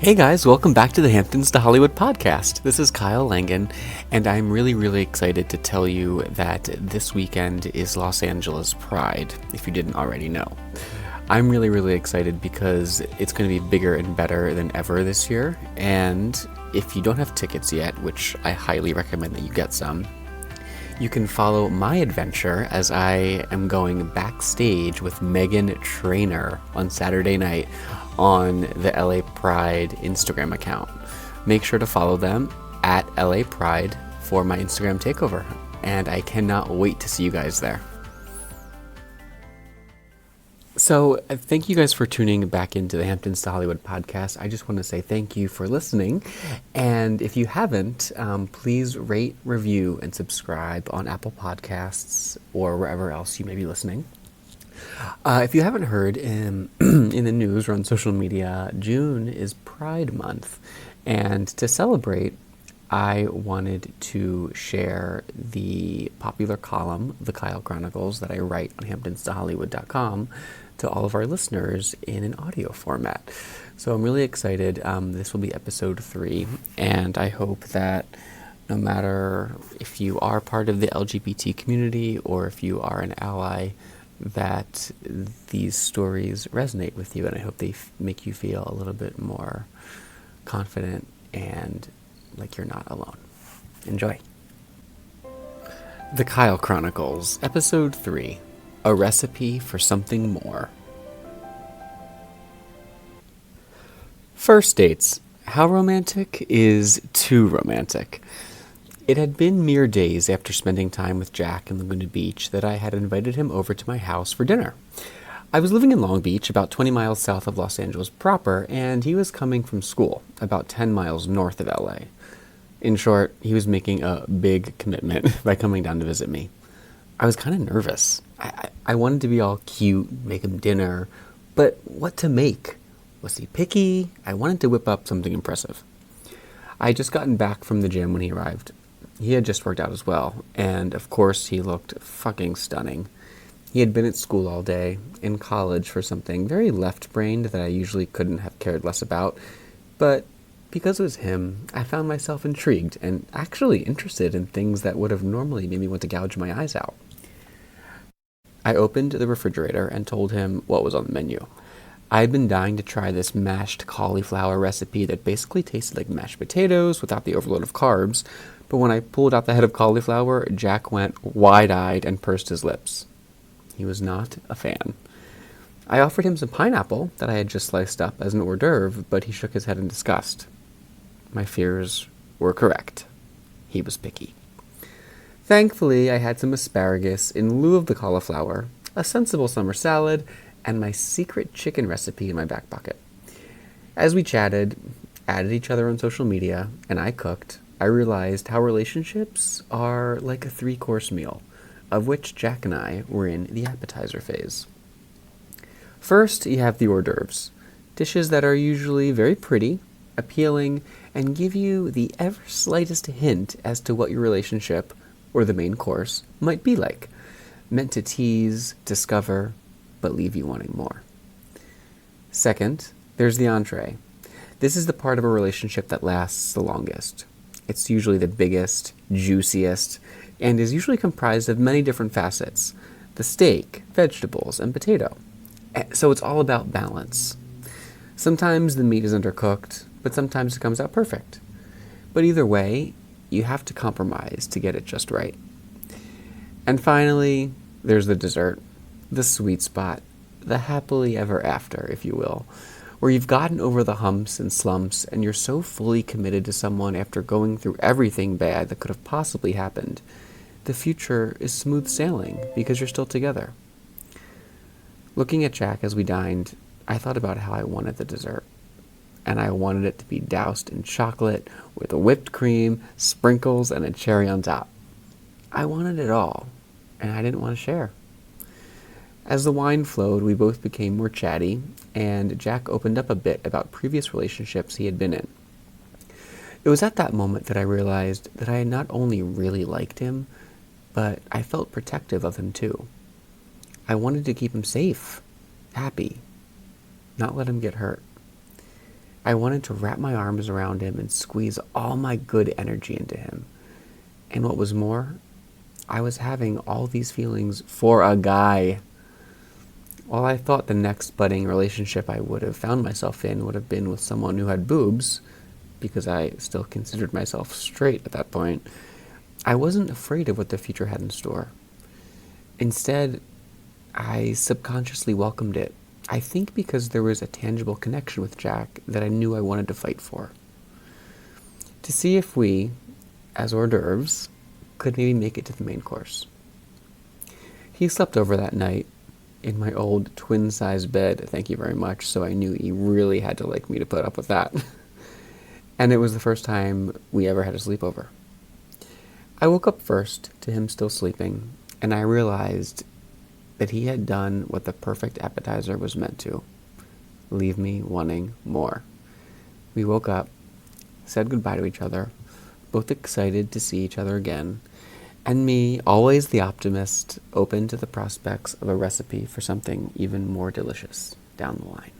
Hey guys, welcome back to the Hamptons to Hollywood podcast. This is Kyle Langan, and I'm really excited to tell you that this weekend is Los Angeles Pride, if you didn't already know. I'm really excited because it's going to be bigger and better than ever this year, and if you don't have tickets yet, which I highly recommend that you get some, you can follow my adventure as I am going backstage with Megan Trainor on Saturday night on the LA Pride Instagram account. Make sure to follow them at LA Pride for my Instagram takeover, and I cannot wait to see you guys there. So, thank you guys for tuning back into the Hamptons to Hollywood podcast. I just want to say thank you for listening. And if you haven't, please rate, review, and subscribe on Apple Podcasts or wherever else you may be listening. If you haven't heard, in the news or on social media, June is Pride Month. And to celebrate, I wanted to share the popular column, the Kyle Chronicles, that I write on hamptonstohollywood.com to all of our listeners in an audio format. So I'm really excited. This will be episode 3, and I hope that no matter if you are part of the LGBT community or if you are an ally, that these stories resonate with you, and I hope they make you feel a little bit more confident and like you're not alone. Enjoy. The Kyle Chronicles, Episode 3, A Recipe for Something More. First dates. How romantic is too romantic? It had been mere days after spending time with Jack in Laguna Beach that I had invited him over to my house for dinner. I was living in Long Beach, about 20 miles south of Los Angeles proper, and he was coming from school, about 10 miles north of LA. In short, he was making a big commitment by coming down to visit me. I was kind of nervous. I wanted to be all cute, make him dinner, but what to make? Was he picky? I wanted to whip up something impressive. I had just gotten back from the gym when he arrived. He had just worked out as well, and of course he looked fucking stunning. He had been at school all day, in college for something very left-brained that I usually couldn't have cared less about, but because it was him, I found myself intrigued and actually interested in things that would have normally made me want to gouge my eyes out. I opened the refrigerator and told him what was on the menu. I had been dying to try this mashed cauliflower recipe that basically tasted like mashed potatoes without the overload of carbs, but when I pulled out the head of cauliflower, Jack went wide-eyed and pursed his lips. He was not a fan. I offered him some pineapple that I had just sliced up as an hors d'oeuvre, but he shook his head in disgust. My fears were correct. He was picky. Thankfully, I had some asparagus in lieu of the cauliflower, a sensible summer salad, and my secret chicken recipe in my back pocket. As we chatted, added each other on social media, and I cooked, I realized how relationships are like a 3-course meal, of which Jack and I were in the appetizer phase. First, you have the hors d'oeuvres, dishes that are usually very pretty, appealing, and give you the ever slightest hint as to what your relationship, or the main course, might be like, meant to tease, discover, but leave you wanting more. Second, there's the entree. This is the part of a relationship that lasts the longest. It's usually the biggest, juiciest, and is usually comprised of many different facets: the steak, vegetables, and potato. So it's all about balance. Sometimes the meat is undercooked, but sometimes it comes out perfect. But either way, you have to compromise to get it just right. And finally, there's the dessert, the sweet spot, the happily ever after, if you will, where you've gotten over the humps and slumps and you're so fully committed to someone after going through everything bad that could have possibly happened. The future is smooth sailing because you're still together. Looking at Jack as we dined, I thought about how I wanted the dessert. And I wanted it to be doused in chocolate with whipped cream, sprinkles, and a cherry on top. I wanted it all, and I didn't want to share. As the wine flowed, we both became more chatty, and Jack opened up a bit about previous relationships he had been in. It was at that moment that I realized that I not only really liked him, but I felt protective of him too. I wanted to keep him safe, happy, not let him get hurt. I wanted to wrap my arms around him and squeeze all my good energy into him. And what was more, I was having all these feelings for a guy. While I thought the next budding relationship I would have found myself in would have been with someone who had boobs, because I still considered myself straight at that point, I wasn't afraid of what the future had in store. Instead, I subconsciously welcomed it. I think because there was a tangible connection with Jack that I knew I wanted to fight for. To see if we, as hors d'oeuvres, could maybe make it to the main course. He slept over that night in my old twin-size bed, thank you very much, so I knew he really had to like me to put up with that. And it was the first time we ever had a sleepover. I woke up first to him still sleeping, and I realized that he had done what the perfect appetizer was meant to: leave me wanting more. We woke up, said goodbye to each other, both excited to see each other again, and me, always the optimist, open to the prospects of a recipe for something even more delicious down the line.